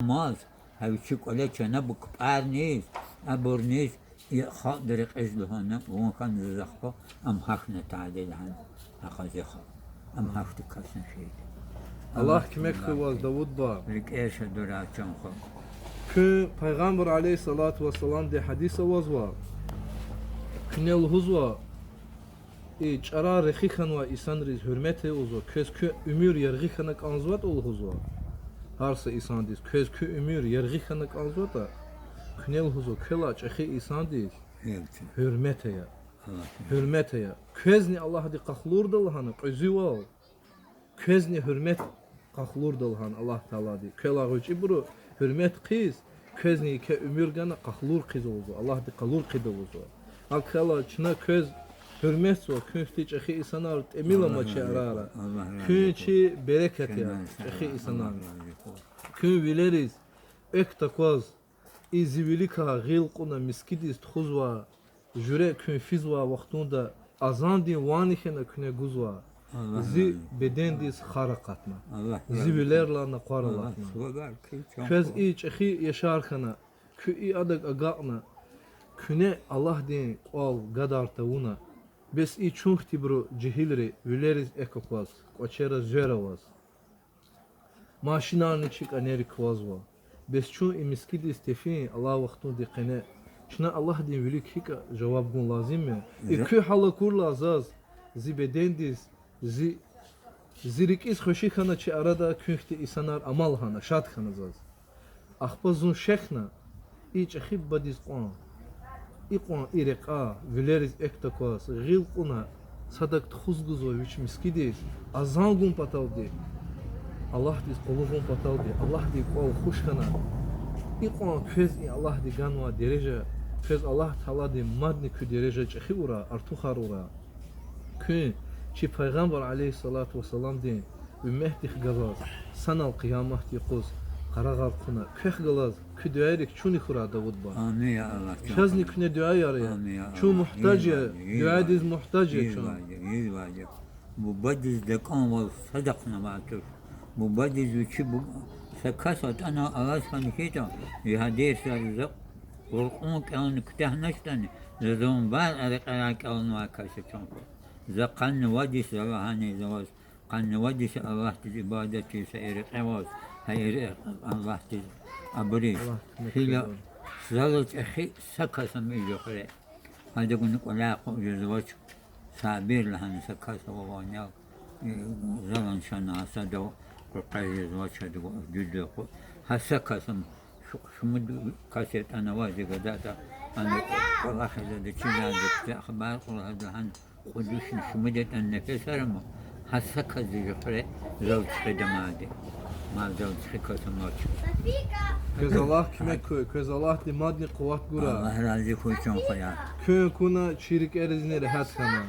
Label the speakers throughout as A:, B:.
A: ماز هاوشي ولا كنا بقبار نيز أبور نيز يخاطر إزلهنا وكان زخبه أم حخنا تعديل عن أخذها أم حخت كاسن شيء
B: Allah kime kıvaz Davud ba.
A: لك إيش هدول خو
B: Kü Peygamber aleyhissalatu vesselam de hadis avaz var. Künel huzva. Çara rexikan va isan riz hürmete uzo. Köz kü ümür yergikanak anzvat ol huzva. Harsa isan diz. Köz kü ümür yergikanak anzvata. Künel huzo köla çehi isan diz.
A: يبتي
B: Hürmete ya.
A: الله
B: Hürmete ya. Közni Allah di qahlur dalhanı qüzüval. Közni hürmet qahlur dalhan Allah Teala di. Köla gücü buru hürmet qiz. Közni ke ümür gana qahlur qiz oldu. Allah di qahlur qiz oldu. Al köla çına köz hürmet so künfti çehi insanar emila maçı arara. Künçi bereket ya. Çehi insanar. Kün vileriz ek takwaz. İzivilika gilquna miskidis txuzwa. Jure kün fizwa vaxtunda azan di vanihena küne guzwa. Zi bedendis xarakatna.
A: الله
B: Zivilerla qaralatna.
A: الله
B: Köz iç ehi yaşarkana. Kü i adak agaqna. Küne Allah din qal gadarta una. Bes i çuhti bro cihilri vileriz ekokvaz. Qoçera zeravaz. Maşinarni çık anerik vazva. Bes çun imiskidis tefin Allah vaxtun di qene. Şuna Allah din vilik hika cevap gun lazım mı? İki hala kur lazaz. Zi bedendis zirikis xoşi xana çi arada künhti insanlar amal hana şad xana zaz. Axpazun şekhna iç xib badis qan. İqan iriqa vileriz ektakwas gil quna sadak txuzguzo viç miskidis azan gun pataldi. Allah dis qolugun pataldi. Allah di qol xush xana. İqan köz Allah di ganwa derece köz Allah Teala di madni kü derece çi ura artu xarura. Kün çi Peygamber aleyhissalatu vesselam din ümmeti gazaz sanal kıyamet yaquz qaragar quna köh galaz kü döyerik çuni xura Davud ba.
A: آمين يا الله
B: Şazni küne dua yaraya.
A: آمين يا
B: Çu
A: الله
B: muhtaç ya. Dua diz muhtaç ya çu.
A: يواجب مبدز دكان وصدقنا معك مبدز وشبه سكست انا اراسها نكيتا يهدير سالزق والقون كان كته نشتني زون بار ارق ارق اون كاشتون زقن ودي سرهاني زواج قن ودي الله عبادتي سير قواز هير الله ابري هي زلت اخي سكسم يجري هذا كنا ولا زواج سابير لهن سكاس ووانيا زلن شنا سدو قرقاي زواج هذا جدو هسكاسم شمد كاسيت انا واجي غداتا انا والله هذا تشيلا اخبار كل هذا هن قدوش شمدت النفس رمو هسكاس يجري زوج خدماتي ما زوج خكاسم ماچ
B: Köz Allah kime köy. Köz Allah di madni kuvat gura.
A: الله راضي خوشون خيا
B: Kön kuna çirik erizine rahat kana.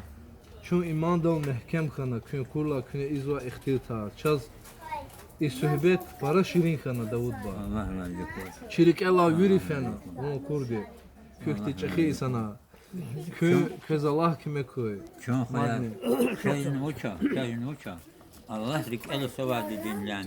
B: Çun iman dal mehkem kana. Kön kurla küne izva ihtiltar. Çaz sohbet para şirin kana Davud ba.
A: الله راضي خوش
B: Çirik ela yürü fena. Onu kurdi. Kökti çehi sana. Köz Allah kime köy.
A: شلون خيال
B: مادني.
A: شاين وشا الله لك أنا سواد الدنيا